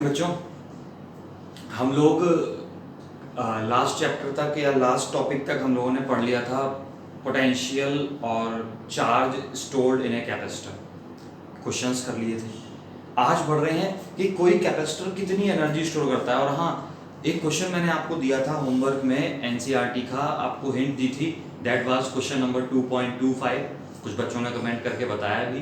बच्चों, हम लोग लास्ट चैप्टर तक या लास्ट टॉपिक तक हम लोगों ने पढ़ लिया था पोटेंशियल और charge stored in a capacitor. Questions कर लिए थे। आज बढ़ रहे हैं कि कोई कैपेसिटर कितनी एनर्जी स्टोर करता है। और हाँ, एक क्वेश्चन मैंने आपको दिया था होमवर्क में, एनसीईआरटी का, आपको हिंट दी थी। That was question number 2.25। कुछ बच्चों ने कमेंट करके बताया भी,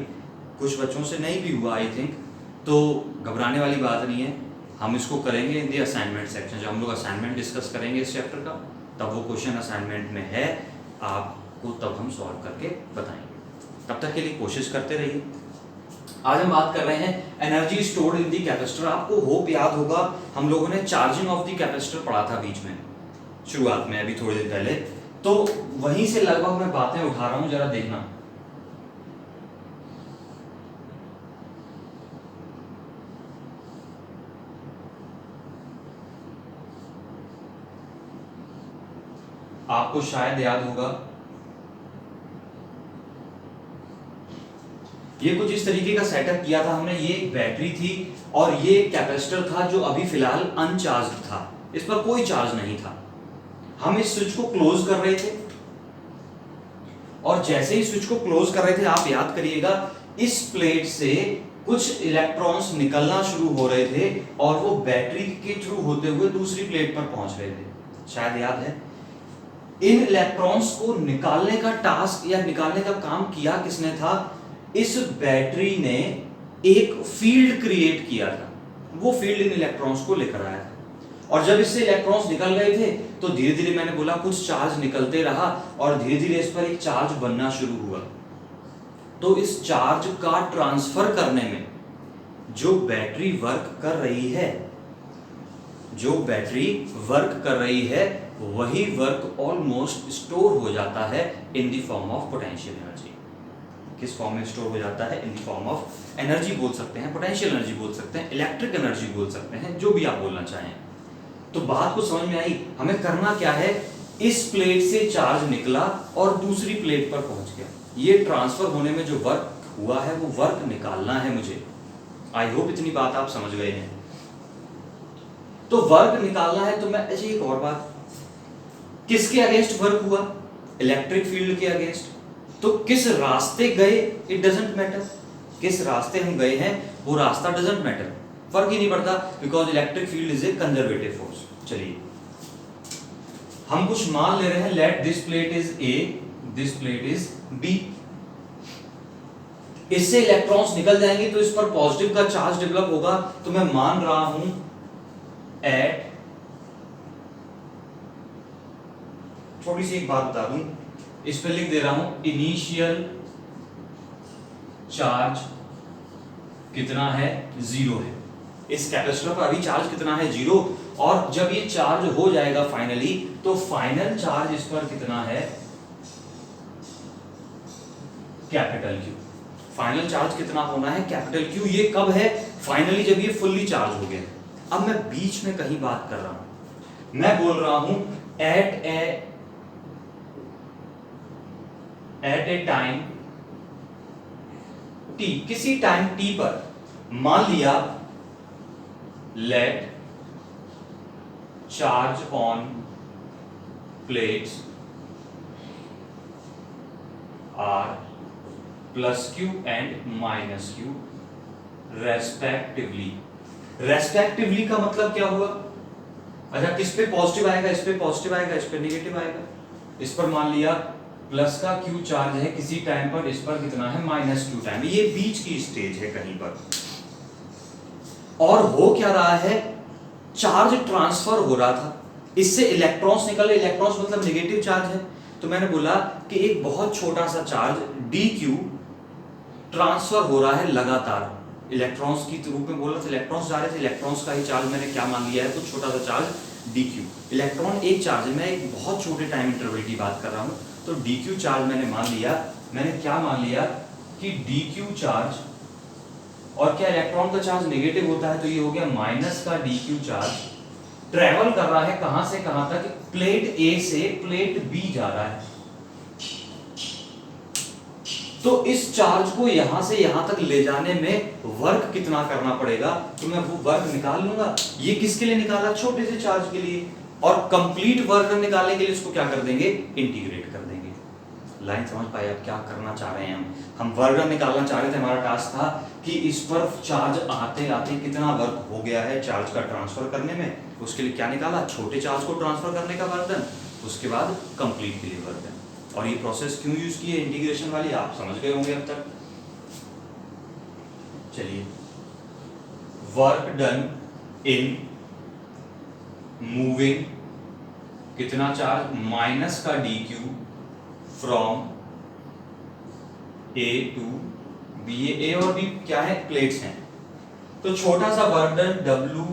कुछ बच्चों से नहीं भी हुआ आई थिंक। तो घबराने वाली बात नहीं है, हम इसको करेंगे इन दी असाइनमेंट सेक्शन। जब हम लोग असाइनमेंट डिस्कस करेंगे इस चैप्टर का, तब वो क्वेश्चन असाइनमेंट में है, आपको तब हम सॉल्व करके बताएंगे। तब तक के लिए कोशिश करते रहिए। आज हम बात कर रहे हैं energy stored in the capacitor. आपको होप याद होगा, हम लोगों ने चार्जिंग ऑफ दी कैपेसिटर पढ़ा था बीच में, शुरुआत में, अभी थोड़ी देर पहले। तो वहीं से लगभग मैं बातें उठा रहा हूं, जरा देखना। आपको शायद याद होगा, ये कुछ इस तरीके का सेटअप किया था हमने। ये एक बैटरी थी और ये एक कैपेसिटर था जो अभी फिलहाल अनचार्ज्ड था, इस पर कोई चार्ज नहीं था। हम इस स्विच को क्लोज कर रहे थे और जैसे ही स्विच को क्लोज कर रहे थे, आप याद करिएगा, इस प्लेट से कुछ इलेक्ट्रॉन्स निकलना शुरू हो रहे थे और वो बैटरी के थ्रू होते हुए दूसरी प्लेट पर पहुंच रहे थे। शायद याद है। इन इलेक्ट्रॉन्स को निकालने का टास्क या निकालने का काम किया किसने था? इस बैटरी ने एक फील्ड क्रिएट किया था। वो फील्ड इन इलेक्ट्रॉन्स को लेकर आया था और जब इससे इलेक्ट्रॉन्स निकल गए थे तो धीरे धीरे, मैंने बोला, कुछ चार्ज निकलते रहा और धीरे धीरे इस पर एक चार्ज बनना शुरू हुआ। तो इस चार्ज का ट्रांसफर करने में जो बैटरी वर्क कर रही है, वही वर्क ऑलमोस्ट स्टोर हो जाता है in the form of potential energy. किस फॉर्म में स्टोर हो जाता है? In the form of energy बोल सकते हैं, पोटेंशियल एनर्जी बोल सकते हैं, इलेक्ट्रिक एनर्जी बोल सकते हैं, जो भी आप बोलना चाहें। तो बात को समझ में आई। हमें करना क्या है? इस प्लेट से चार्ज निकला और दूसरी प्लेट पर पहुंच गया। ये ट्रांसफर होने में जो वर्क हुआ है, वो वर्क निकालना है मुझे। आई होप इतनी बात आप समझ गए हैं। तो वर्क निकालना है, तो मैं ऐसे एक और बात, किसके अगेंस्ट वर्क हुआ? इलेक्ट्रिक फील्ड के अगेंस्ट। तो किस रास्ते गए, इट डजंट मैटर। किस रास्ते हम गए हैं, वो रास्ता डजंट मैटर, फर्क ही नहीं पड़ता, because electric field is a conservative force. चलिए, हम कुछ मान ले रहे हैं। Let this plate is A, this plate is B. इससे इलेक्ट्रॉन्स निकल जाएंगे तो इस पर पॉजिटिव का चार्ज डेवलप होगा। तो मैं मान रहा हूं एट, थोड़ी सी एक बात बता दूं, इस पे लिख दे रहा हूं, इनिशियल चार्ज कितना है? 0 है। इस कैपेसिटर पर अभी चार्ज कितना है? 0। और जब ये चार्ज हो जाएगा फाइनली, तो फाइनल चार्ज इस पर कितना है? Capital Q। फाइनल चार्ज कितना होना है? Capital Q। ये कब है? फाइनली, जब ये फुल्ली चार्ज हो गया। अब मैं बीच में कहीं बात कर रहा हूं, मैं बोल रहा हूं एट ए टाइम t, किसी टाइम t पर, मान लिया, let charge on plates are plus Q and minus Q respectively. Respectively का मतलब क्या हुआ? अच्छा, किस पे पॉजिटिव आएगा? इस पे पॉजिटिव आएगा, इस पे नेगेटिव आएगा। इस पर मान लिया प्लस का Q चार्ज है किसी टाइम पर, इस पर कितना है? Minus Q time. ये बीच की स्टेज है कहीं पर। और हो क्या रहा है? चार्ज ट्रांसफर हो रहा था, इससे इलेक्ट्रॉन्स निकल रहे। इलेक्ट्रॉन्स मतलब नेगेटिव चार्ज है। तो मैंने बोला कि एक बहुत छोटा सा चार्ज dq ट्रांसफर हो रहा है लगातार। इलेक्ट्रॉन्स की रूप में बोल रहा था, इलेक्ट्रॉन्स जा रहे थे, इलेक्ट्रॉन्स का ही चार्ज मैंने क्या मान लिया है? तो छोटा सा चार्ज dq। इलेक्ट्रॉन एक चार्ज है, मैं एक बहुत छोटे टाइम इंटरवल की बात कर रहा हूं। तो dq चार्ज मैंने मान लिया। मैंने क्या मान लिया? कि dq चार्ज, और क्या इलेक्ट्रॉन का चार्ज नेगेटिव होता है, तो ये हो गया माइनस का dq चार्ज, ट्रेवल कर रहा है कहां से कहां तक? प्लेट A से प्लेट B जा रहा है। तो तो इस चार्ज को यहां से यहां तक ले जाने में वर्क कितना करना पड़ेगा, तो मैं वो वर्क निकाल लूंगा। ये किसके लिए निकाला, छोटे से चार्ज के लिए। और कंप्लीट वर्क निकालने के लिए इसको क्या कर देंगे, इंटीग्रेट कर देंगे। लाइन समझ पाए आप क्या करना चाह रहे हैं हम वर्क निकालना चाह रहे थे। हमारा टास्क था कि इस पर चार्ज आते आते कितना वर्क हो गया है चार्ज का ट्रांसफर करने में, उसके लिए क्या निकाला, छोटे चार्ज को ट्रांसफर करने का वर्क डन, उसके बाद कंप्लीट के लिए वर्क डन। और ये प्रोसेस क्यों यूज की है इंटीग्रेशन वाली, आप समझ गए होंगे अब तक। चलिए, वर्क डन इन मूविंग कितना चार्ज, माइनस का D Q from A to B. A और बी क्या है, प्लेट्स हैं। तो छोटा सा work done W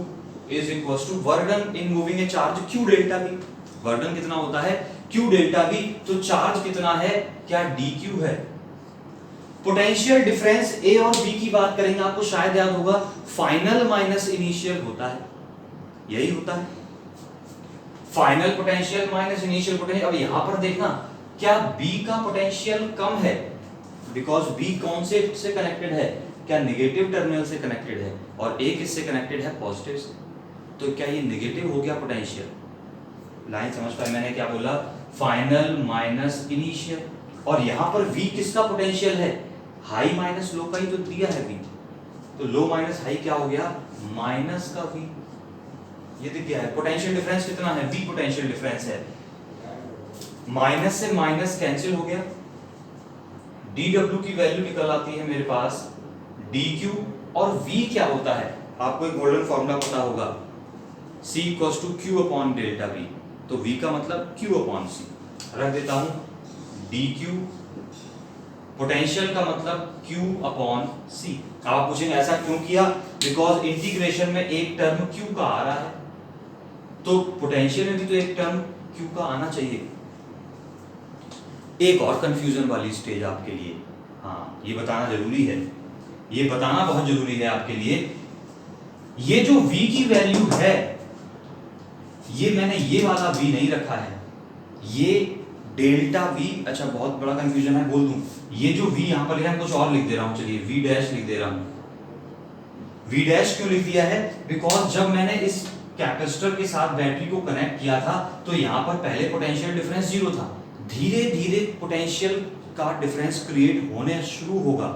is equal to work done in moving a charge Q delta V। Work done कितना होता है Q डेल्टा V, तो चार्ज कितना है, क्या dQ है। पोटेंशियल डिफरेंस A और B की बात करेंगे, आपको शायद याद होगा फाइनल माइनस इनिशियल होता है, यही होता है final potential minus initial potential. अब यहां पर देखना, क्या B का पोटेंशियल कम है, बिकॉज B कौन से कनेक्टेड है, क्या नेगेटिव टर्मिनल से कनेक्टेड है, और A किससे कनेक्टेड है, पॉजिटिव से। तो क्या ये नेगेटिव हो गया पोटेंशियल, लाइन समझ पाए मैंने क्या बोला, फाइनल माइनस इनिशियल। और यहां पर V किसका पोटेंशियल है, हाई माइनस लो का ही तो दिया है V, तो लो माइनस हाई क्या हो गया, माइनस का V। ये दिख गया है, पोटेंशियल डिफरेंस कितना है, V पोटेंशियल डिफरेंस है। माइनस से माइनस कैंसिल हो गया, dW की वैल्यू निकल आती है मेरे पास dQ, और V क्या होता है, आपको एक गोल्डन फॉर्मूला पता होगा, C equals to Q upon delta V। तो V का मतलब Q अपॉन C, रख देता हूं dQ, पोटेंशियल का मतलब Q अपॉन C। आप पूछेंगे ऐसा क्यों किया, बिकॉज इंटीग्रेशन में एक टर्म Q का आ रहा है, तो पोटेंशियल में भी तो एक टर्म Q का आना चाहिए। एक और कंफ्यूजन वाली स्टेज आपके लिए, हाँ ये बताना जरूरी है, ये बताना बहुत जरूरी है आपके लिए। ये जो V की वैल्यू है, ये मैंने ये वाला V नहीं रखा है, ये डेल्टा V। अच्छा बहुत बड़ा कंफ्यूजन है, बोल दूं, ये जो V यहां पर लिखा है कुछ और लिख दे रहा हूं, चलिए V डैश लिख दे रहा हूं। V डैश क्यों लिख दिया है, बिकॉज जब मैंने इस कैपेसिटर के साथ बैटरी को कनेक्ट किया था, तो यहां पर पहले पोटेंशियल डिफरेंस 0 था, धीरे धीरे पोटेंशियल का डिफरेंस क्रिएट होने शुरू होगा,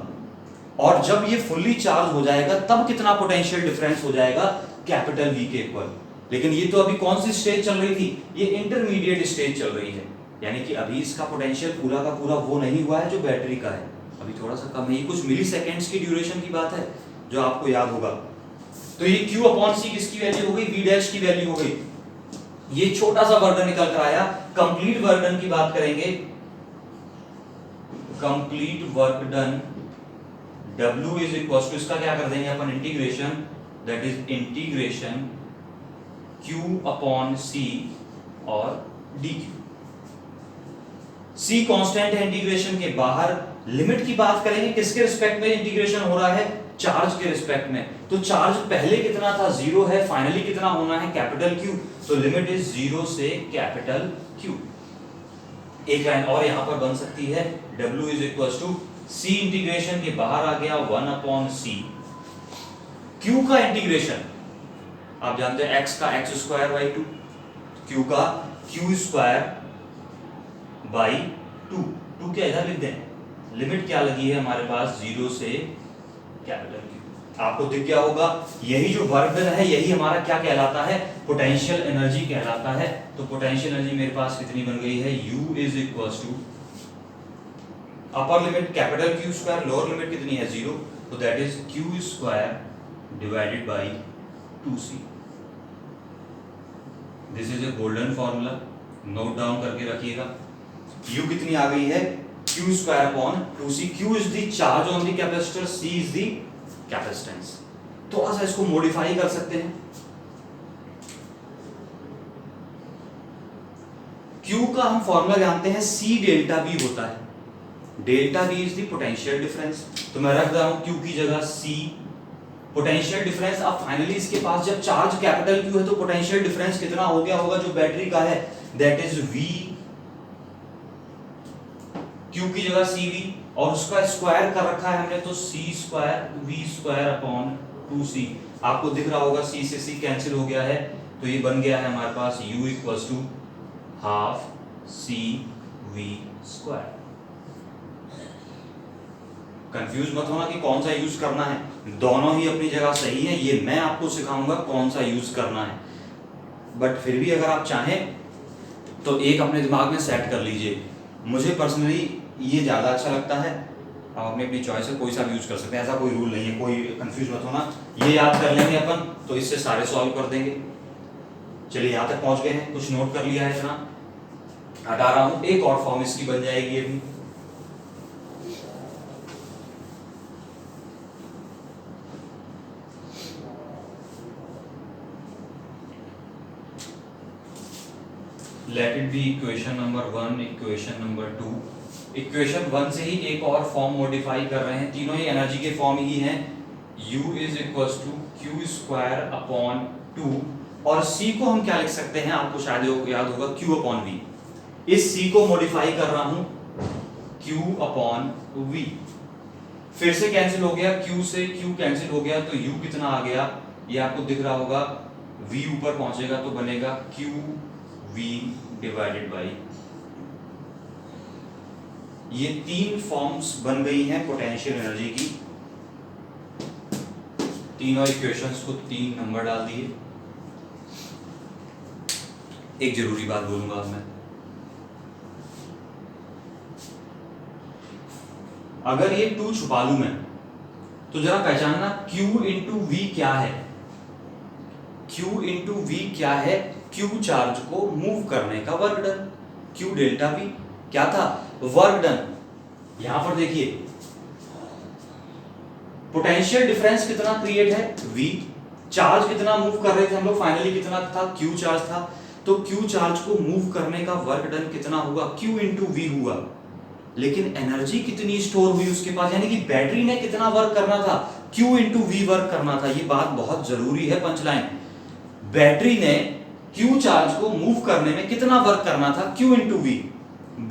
और जब ये फुल्ली चार्ज हो जाएगा तब कितना पोटेंशियल डिफरेंस हो जाएगा, कैपिटल V के इक्वल। लेकिन ये तो अभी कौन सी स्टेज चल रही थी, ये इंटरमीडिएट स्टेज चल रही है, यानी कि अभी इसका पोटेंशियल पूरा का पूरा वो नहीं हुआ है जो बैटरी का है, अभी थोड़ा सा कम है, ये कुछ मिली सेकेंड्स की ड्यूरेशन की बात है जो आपको याद होगा। तो ये Q अपॉन C किसकी वैल्यू हो गई, V डैश की वैल्यू हो गई। ये छोटा सा वर्क डन निकल कर आया। कंप्लीट वर्क डन की बात करेंगे, complete work done W is equal to, इसका क्या कर देंगे अपन, integration, that is integration Q upon C और dQ। C कांस्टेंट है इंटीग्रेशन के बाहर। लिमिट की बात करेंगे, किसके रिस्पेक्ट में इंटीग्रेशन हो रहा है, चार्ज के रिस्पेक्ट में। तो चार्ज पहले कितना था, 0 है, फाइनली कितना होना है, कैपिटल Q। तो लिमिट इज 0 से कैपिटल Q। एक लाइन और यहां पर बन सकती है, W is equal to C integration के बाहर आ गया 1 अपॉन C, Q का इंटीग्रेशन आप जानते हैं x का x स्क्वायर बाई 2, Q का Q स्क्वायर बाई 2। 2 क्या इधर लिख दें, लिमिट क्या लगी है हमारे पास, 0 से कैपिटल Q। आपको दिख गया होगा, यही जो वर्क डन है यही हमारा क्या कहलाता है, पोटेंशियल एनर्जी कहलाता है। तो पोटेंशियल एनर्जी मेरे पास कितनी बन गई है, U is equal to upper limit capital Q square, lower limit कितनी है 0, तो that is Q square divided by 2C। This is a golden formula, note down करके रखिएगा। U कितनी आ गई है, Q square upon 2C। Q is the charge on the capacitor, C is the capacitance. थोड़ा सा इसको मॉडिफाई कर सकते हैं, Q का हम फॉर्मूला जानते हैं, C डेल्टा V होता है, delta V is the potential difference. तो मैं रख रहा हूं Q की जगह C, पोटेंशियल डिफरेंस। अब फाइनली इसके पास जब चार्ज कैपिटल Q है तो पोटेंशियल डिफरेंस कितना हो गया होगा जो बैटरी का है, दैट इज V, Q की जगह CV, और उसका स्क्वायर कर रखा है हमने, तो C square V square upon 2c। आपको दिख रहा होगा c से c कैंसिल हो गया है, तो ये बन गया है हमारे पास u equals to half C V square. Confuse मत होना कि कौन सा यूज करना है, दोनों ही अपनी जगह सही है, ये मैं आपको सिखाऊंगा कौन सा यूज करना है। बट फिर भी अगर आप चाहें तो एक अपने दिमाग में सेट कर लीजिए। मुझे पर्सनली ये ज़्यादा अच्छा लगता है, आप अपनी अपनी चॉइस है, कोई सा भी यूज कर सकते हैं, ऐसा कोई रूल नहीं है, कोई कंफ्यूज मत होना। ये याद कर लेंगे अपन तो इससे सारे सॉल्व कर देंगे। चलिए यहाँ तक पहुंच गए हैं, कुछ नोट कर लिया है, इतना हटा रहा हूं, एक और फॉर्म इसकी बन जाएगी अभी। Let it be equation number 1, equation number 2। Equation 1 से ही एक और फॉर्म मॉडिफाई कर रहे हैं, तीनों ही एनर्जी के फॉर्म ही हैं। U is equals to Q square upon 2, और C को हम क्या लिख सकते हैं, आपको शायद याद होगा, Q अपॉन V। इस C को मॉडिफाई कर रहा हूं Q अपॉन V। फिर से कैंसिल हो गया, Q से Q कैंसिल हो गया, तो U कितना आ गया, ये आपको दिख रहा होगा, V ऊपर पहुंचेगा तो बनेगा Q V डिवाइडेड बाई। ये तीन फॉर्म्स बन गई हैं पोटेंशियल एनर्जी की। तीनों इक्वेशंस को 3 नंबर डाल दिए। एक जरूरी बात बोलूंगा अब मैं, अगर ये 2 छुपा लूं मैं, तो जरा पहचानना Q इंटू वी क्या है। Q इंटू वी क्या है, Q चार्ज को मूव करने का work done. Q delta V क्या था, वर्क डन। यहां पर देखिए पोटेंशियल डिफरेंस कितना क्रिएट है, V। चार्ज कितना मूव कर रहे थे हम लोग, फाइनली कितना था, Q चार्ज था, तो Q चार्ज को मूव करने का वर्क डन कितना हुआ, Q इंटू वी हुआ। लेकिन एनर्जी कितनी स्टोर हुई उसके पास, यानी कि बैटरी ने कितना वर्क करना था, Q इंटू वी वर्क करना था। ये बात बहुत जरूरी है, पंचलाइन। बैटरी ने Q चार्ज को मूव करने में कितना वर्क करना था, Q into V,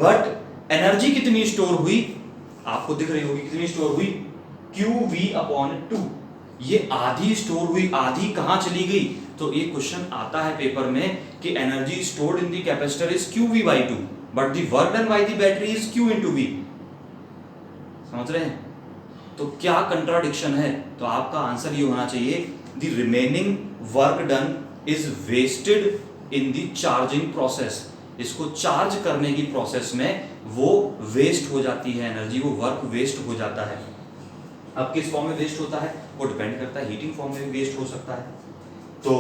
but energy कितनी स्टोर हुई, आपको दिख रही होगी कितनी स्टोर हुई, QV अपॉन 2। ये आधी स्टोर हुई, आधी कहां चली गई, तो एक क्वेश्चन आता है पेपर में कि energy stored in the capacitor is QV by 2 but the work done by the battery is Q into V। समझ रहे हैं, तो क्या कंट्राडिक्शन है, तो आपका आंसर ये होना चाहिए, the remaining work done is wasted in the charging process. इसको चार्ज करने की प्रोसेस में वो वेस्ट हो जाती है एनर्जी, वो वर्क वेस्ट हो जाता है। अब किस फॉर्म में वेस्ट होता है, वो डिपेंड करता है, हीटिंग फॉर्म में भी वेस्ट हो सकता है। तो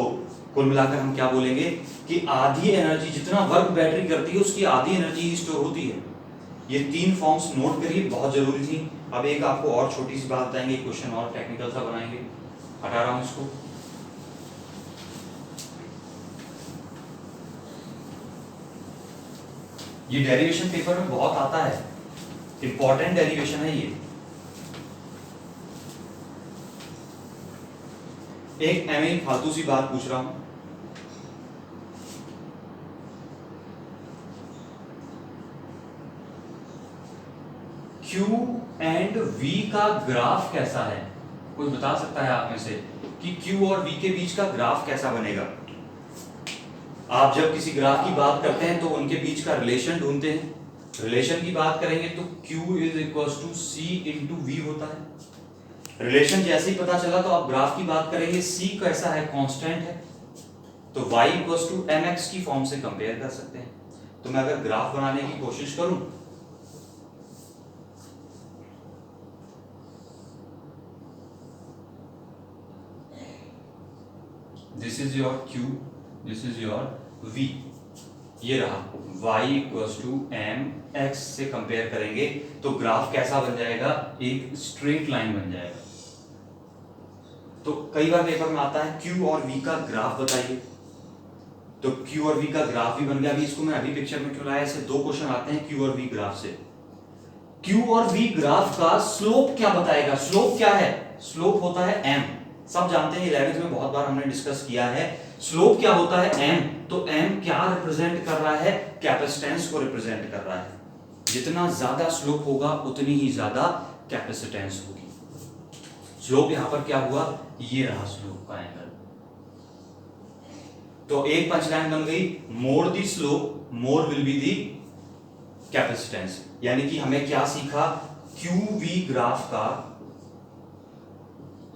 कुल मिलाकर हम क्या बोलेंगे कि आधी एनर्जी, जितना वर्क बैटरी करती है उसकी आधी एनर्जी ही स्टोर होती है। ये 3 फॉर्म्स नोट करिए, बहुत जरूरी थी। अब एक आपको और छोटी सी बात बताएंगे, क्वेश्चन और टेक्निकल सा बनाएंगे, हटा रहा हूं इसको। ये डेरिवेशन पेपर में बहुत आता है, इंपॉर्टेंट डेरिवेशन है ये। एक एमए फालतू सी बात पूछ रहा हूं, Q एंड V का ग्राफ कैसा है, कोई बता सकता है आप में से कि Q और V के बीच का ग्राफ कैसा बनेगा। आप जब किसी ग्राफ की बात करते हैं तो उनके बीच का रिलेशन ढूंढते हैं, रिलेशन की बात करेंगे तो Q is equals to C into V होता है। रिलेशन जैसे ही पता चला तो आप ग्राफ की बात करेंगे, C कैसा है, कांस्टेंट है, तो Y इक्वल्स टू mx की फॉर्म से कंपेयर कर सकते हैं। तो मैं अगर ग्राफ बनाने की कोशिश करूं, this is your Q, this is your V, ये रहा y इक्वल्स टू mx से कंपेयर करेंगे तो ग्राफ कैसा बन जाएगा, एक स्ट्रेट लाइन बन जाएगा। तो कई बार पेपर में आता है Q और V का ग्राफ बताइए, तो Q और V का ग्राफ भी बन गया। अभी इसको मैं अभी पिक्चर में क्यों लाया, ऐसे 2 क्वेश्चन आते हैं Q और V ग्राफ से। Q और V ग्राफ का स्लोप क्या बताएगा, स्लोप क्या है, स्लोप होता है m, सब जानते हैं, 11th में बहुत बार हमने डिस्कस किया है। स्लोप क्या होता है, m, तो m क्या रिप्रेजेंट कर रहा है, कैपेसिटेंस को रिप्रेजेंट कर रहा है। जितना ज्यादा स्लोप होगा उतनी ही ज्यादा कैपेसिटेंस होगी। स्लोप यहां पर क्या हुआ, ये रहा स्लोप का एंगल। तो एक पंचलाइन बन गई, more the slope more will be the capacitance. यानी कि हमें क्या सीखा, क्यूवी ग्राफ का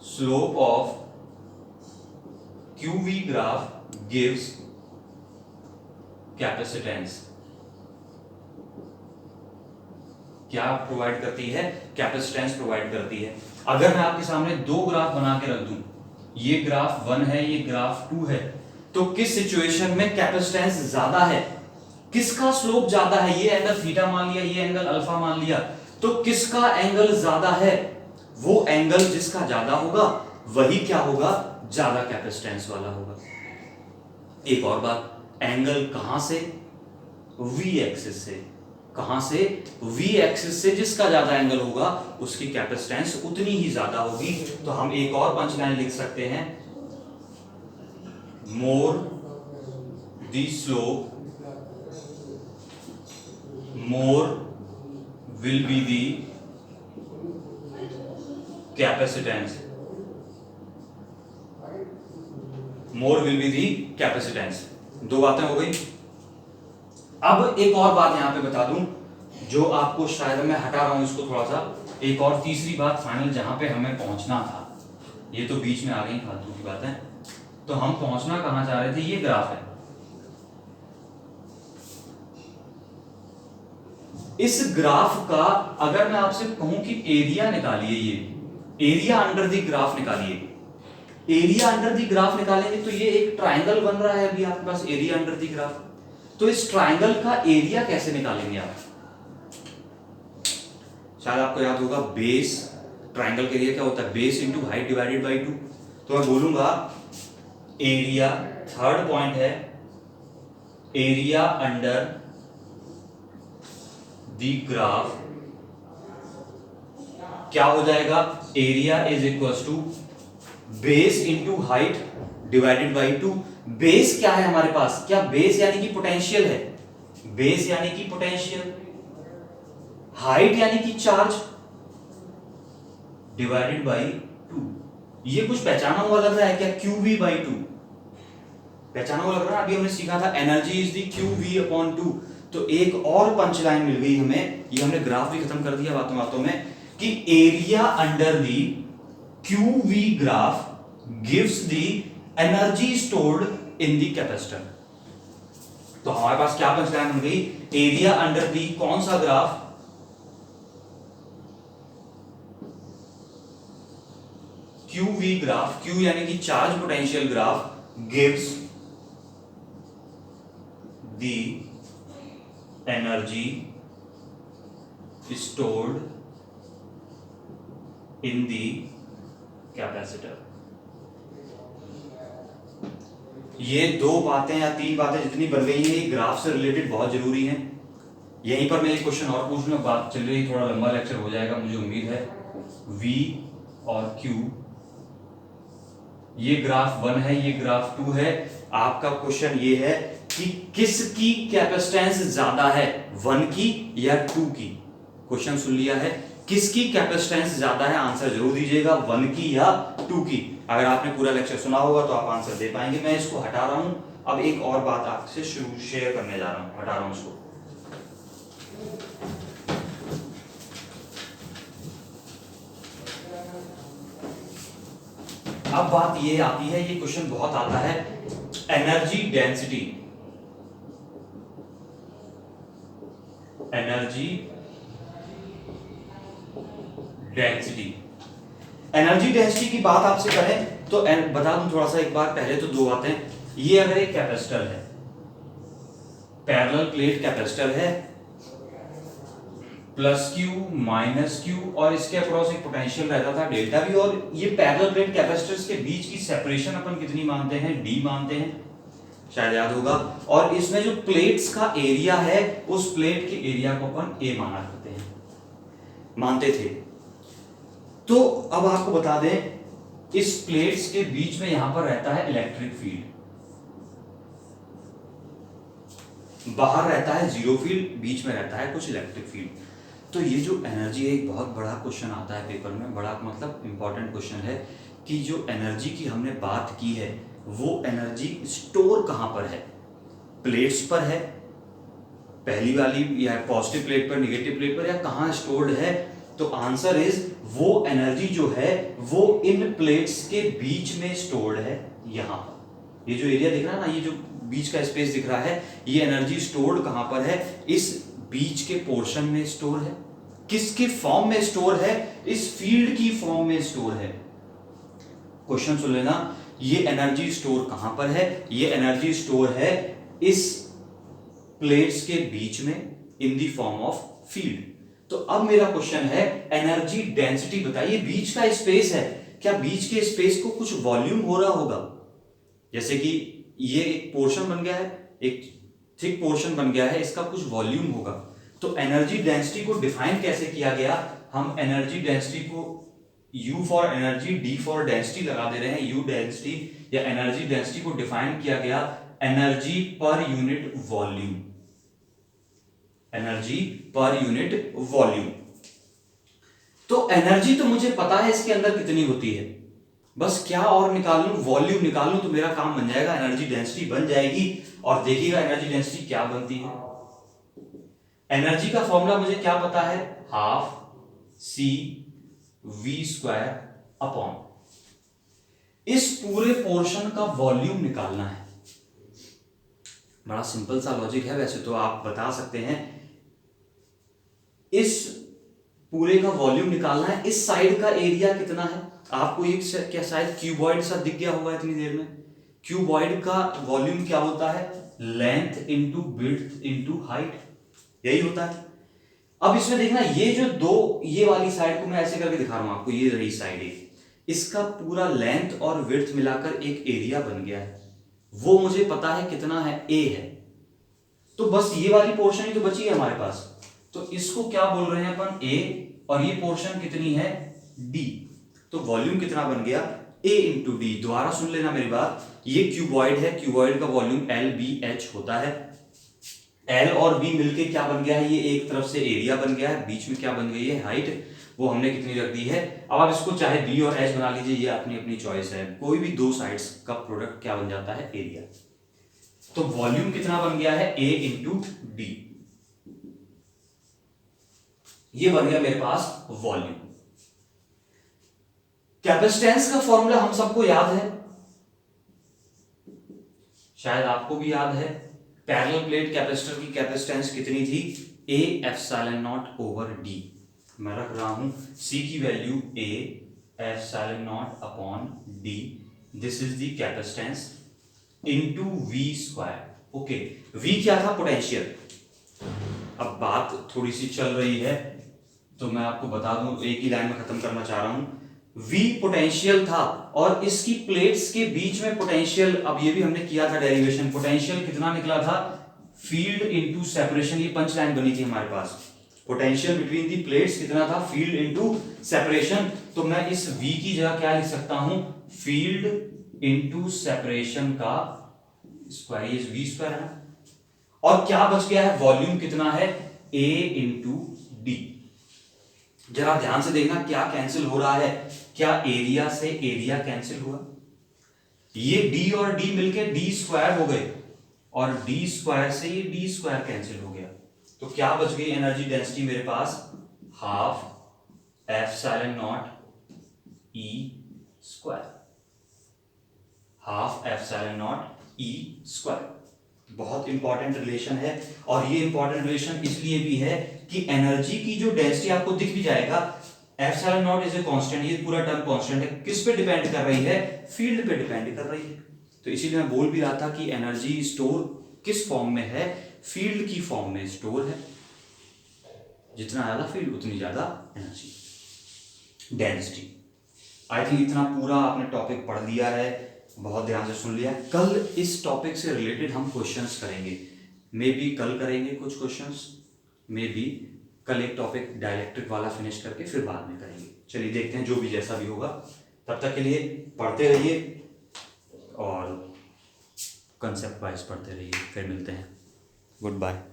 slope of QV graph gives capacitance. क्या प्रोवाइड करती है, कैपेसिटेंस प्रोवाइड करती है। अगर मैं आपके सामने दो ग्राफ बना के रख दूं, ये ग्राफ 1 है, ये ग्राफ 2 है, तो किस सिचुएशन में कैपेसिटेंस ज्यादा है, किसका स्लोप ज्यादा है, ये एंगल थीटा मान लिया, ये एंगल अल्फा मान लिया, तो किसका एंगल ज्यादा है, वो एंगल जिसका ज्यादा होगा वही क्या होगा, ज्यादा कैपेसिटेंस वाला होगा। एक और बात, एंगल कहां से, वी एक्सिस से। कहां से, वी एक्सिस से जिसका ज्यादा एंगल होगा उसकी कैपेसिटेंस उतनी ही ज्यादा होगी। तो हम एक और पंचलाइन लिख सकते हैं, more the slope more will be the capacitance, more will be the capacitance. दो बातें हो गई। अब एक और बात यहां पे बता दूं, जो आपको शायद मैं हटा रहा हूं इसको थोड़ा सा, एक और तीसरी बात फाइनल जहां पे हमें पहुंचना था, ये तो बीच में आ गई फालतू की बातें। तो हम पहुंचना कहां चाह रहे थे, ये ग्राफ है। इस ग्राफ का अगर मैं आपसे कहूं कि एरिया निकालिए, ये एरिया अंडर द ग्राफ निकालिए, एरिया अंडर द ग्राफ निकालेंगे तो ये एक ट्राइंगल बन रहा है अभी आपके पास, एरिया अंडर द ग्राफ। तो इस ट्राइंगल का एरिया कैसे निकालेंगे आप, शायद आपको याद होगा, बेस, ट्राइंगल का एरिया क्या होता है, base into height divided by 2। तो मैं बोलूंगा एरिया, थर्ड पॉइंट है, एरिया अंडर द ग्राफ क्या हो जाएगा, area is equal to base into height divided by 2। Base क्या है हमारे पास, क्या बेस यानी कि पोटेंशियल है, बेस यानी कि पोटेंशियल, हाइट यानी कि चार्ज डिवाइडेड बाई 2। ये कुछ पहचाना हुआ लग रहा है क्या, QV बाई 2 पहचाना हुआ लग रहा है। अभी हमने सीखा था energy is the QV upon 2। तो एक और पंच लाइन मिल गई हमें, ये हमने ग्राफ भी खत्म कर दिया बातों बातों में, कि area under the QV graph gives the energy stored in the capacitor. तो हमारे पास क्या पंच लाइन बन गई, एरिया अंडर द कौन सा ग्राफ, QV ग्राफ, Q यानी कि charge potential graph, gives the energy stored in the capacitor. ये दो बातें या तीन बातें जितनी बन गई हैं, ये ग्राफ से रिलेटेड बहुत जरूरी हैं। यहीं पर मैं एक क्वेश्चन और पूछ लूं, बात चल रही, थोड़ा लंबा लेक्चर हो जाएगा मुझे उम्मीद है। V और Q, ये ग्राफ 1 है, ये ग्राफ 2 है। आपका क्वेश्चन ये है कि किसकी कैपेसिटेंस ज्यादा है, 1 की या 2 की। क्वेश्चन सुन लिया है, किसकी कैपेसिटेंस ज्यादा है, आंसर जरूर दीजिएगा, 1 की या 2 की। अगर आपने पूरा लेक्चर सुना होगा तो आप आंसर दे पाएंगे। मैं इसको हटा रहा हूं, अब एक और बात आपसे शेयर करने जा रहा हूं, हटा रहा हूं इसको। अब बात ये आती है, ये क्वेश्चन बहुत आता है, energy density, energy density. Energy density की बात आपसे करें तो बता दूं थोड़ा सा एक बार पहले तो दो बातें। ये अगर एक कैपेसिटर है, पैरेलल प्लेट कैपेसिटर है, प्लस Q माइनस Q, और इसके अक्रॉस एक पोटेंशियल रहता था डेल्टा V, और ये पैरेलल प्लेट कैपेसिटर्स के बीच की सेपरेशन अपन कितनी मानते हैं, D मानते हैं, शायद याद होगा। और इसमें जो प्लेट्स का एरिया है, उस प्लेट के एरिया को अपन A माना करते हैं, मानते थे। तो अब आपको बता दें, इस प्लेट्स के बीच में यहां पर रहता है इलेक्ट्रिक फील्ड। बाहर रहता है जीरो फील्ड, बीच में रहता है कुछ इलेक्ट्रिक फील्ड। तो ये जो एनर्जी है, एक बहुत बड़ा क्वेश्चन आता है पेपर में, बड़ा मतलब इंपॉर्टेंट क्वेश्चन है कि जो एनर्जी की हमने बात की है वो एनर्जी स्टोर कहाँ पर है, प्लेट्स पर है पहली वाली, या पॉजिटिव प्लेट पर, निगेटिव प्लेट पर, या कहाँ स्टोर्ड है। तो आंसर इज वो एनर्जी जो है वो इन प्लेट्स के बीच में स्टोर्ड है। यहाँ पर ये जो एरिया दिख रहा है ना, ये जो बीच का स्पेस दिख रहा है, ये एनर्जी स्टोर्ड कहाँ पर है, इस बीच के पोर्शन में स्टोर है। किसके फॉर्म में स्टोर है, इस फील्ड की फॉर्म में स्टोर है। क्वेश्चन सुन लेना, ये एनर्जी स्टोर कहां पर है, ये एनर्जी स्टोर है इस प्लेट्स के बीच में in the form of field. तो अब मेरा क्वेश्चन है, एनर्जी डेंसिटी बताइए, बीच का स्पेस है, क्या बीच के स्पेस को कुछ वॉल्यूम हो रहा होगा, जैसे कि ये एक पोर्शन बन गया है, एक थिक पोर्शन बन गया है, इसका कुछ वॉल्यूम होगा। तो एनर्जी डेंसिटी को डिफाइन कैसे किया गया, हम एनर्जी डेंसिटी को U for energy, D for density लगा दे रहे हैं, U डेंसिटी या एनर्जी डेंसिटी को डिफाइन किया गया energy per unit volume, energy per unit volume. तो एनर्जी तो मुझे पता है इसके अंदर कितनी होती है, बस क्या और निकाल लूं, वॉल्यूम निकाल लूं तो मेरा काम बन जाएगा, एनर्जी डेंसिटी बन जाएगी। और देखिएगा एनर्जी डेंसिटी क्या बनती है। एनर्जी का फॉर्मूला मुझे क्या पता है, half C V square upon, इस पूरे पोर्शन का वॉल्यूम निकालना है। बड़ा सिंपल सा लॉजिक है, वैसे तो आप बता सकते हैं, इस पूरे का वॉल्यूम निकालना है। इस साइड का एरिया कितना है, आपको एक क्या शायद क्यूबॉइड सा दिख गया होगा इतनी देर में। क्यूबॉइड का वॉल्यूम क्या होता है, length into width into height, यही होता है। अब इसमें देखना, ये जो दो, ये वाली साइड को मैं ऐसे करके दिखा रहा हूं आपको, ये रही साइड, इसका पूरा लेंथ और विड्थ मिलाकर एक एरिया बन गया है, वो मुझे पता है कितना है, ए है। तो बस ये वाली पोर्शन ही तो बची है हमारे पास, तो इसको क्या बोल रहे हैं अपन, ए, और ये पोर्शन कितनी है, डी। तो वॉल्यूम कितना बन गया, ए इंटू डी। दोबारा सुन लेना मेरी बात, ये क्यूबॉइड है, क्यूबॉइड का वॉल्यूम एल बी एच होता है। एल और बी मिलके क्या बन गया है, ये एक तरफ से एरिया बन गया है, बीच में क्या बन गई है, हाइट, वो हमने कितनी रख दी है। अब आप इसको चाहे बी और एच बना लीजिए, ये अपनी अपनी चॉइस है, कोई भी दो साइड्स का प्रोडक्ट क्या बन जाता है, एरिया। तो वॉल्यूम कितना बन गया है, ए इंटू डी, ये बन गया मेरे पास वॉल्यूम। कैपेसिटेंस का फॉर्मूला हम सबको याद है, शायद आपको भी याद है, पैरेलल प्लेट कैपेसिटर की कैपेसिटेंस कितनी थी, A epsilon not over D. मैं रख रहा हूं C की value A epsilon not upon D, this is the capacitance into V square. Okay, V क्या था, पोटेंशियल। अब बात थोड़ी सी चल रही है तो मैं आपको बता दूं, एक ही लाइन में खत्म करना चाह रहा हूं। V पोटेंशियल था और इसकी प्लेट्स के बीच में पोटेंशियल, अब ये भी हमने किया था डेरिवेशन, पोटेंशियल कितना निकला था, फील्ड इनटू सेपरेशन, ये पंच लाइन बनी थी हमारे पास। पोटेंशियल बिटवीन दी प्लेट्स कितना था, फील्ड इनटू सेपरेशन। तो मैं इस V की जगह क्या लिख सकता हूं, फील्ड इनटू सेपरेशन का स्क्वायर, ये V स्क्वायर है। और क्या बच गया है, वॉल्यूम कितना है, A इंटू डी। जरा ध्यान से देखना क्या कैंसिल हो रहा है, क्या एरिया से एरिया कैंसिल हुआ, ये डी और डी मिलके डी स्क्वायर हो गए, और डी स्क्वायर से ये डी स्क्वायर कैंसिल हो गया। तो क्या बच गई एनर्जी डेंसिटी मेरे पास, half epsilon naught E square, half epsilon naught E square. बहुत इंपॉर्टेंट रिलेशन है, और ये इंपॉर्टेंट रिलेशन इसलिए भी है कि एनर्जी की जो डेंसिटी आपको दिख भी जाएगा, epsilon not is a constant, ये पूरा टर्म कांस्टेंट है, किस पे डिपेंड कर रही है, फील्ड पे डिपेंड कर रही है। तो इसीलिए मैं बोल भी रहा था कि एनर्जी स्टोर किस फॉर्म में है, फील्ड की फॉर्म में स्टोर है। जितना ज्यादा फील्ड उतनी ज्यादा एनर्जी डेंसिटी। आई थिंक इतना पूरा आपने टॉपिक पढ़ लिया है, बहुत ध्यान से सुन लिया। कल इस टॉपिक से रिलेटेड हम क्वेश्चंस करेंगे, मे बी कल करेंगे कुछ क्वेश्चंस, मे बी कल एक टॉपिक डाइलेक्ट्रिक वाला फिनिश करके फिर बाद में करेंगे। चलिए देखते हैं, जो भी जैसा भी होगा। तब तक के लिए पढ़ते रहिए और कंसेप्ट वाइज पढ़ते रहिए, फिर मिलते हैं। Good bye.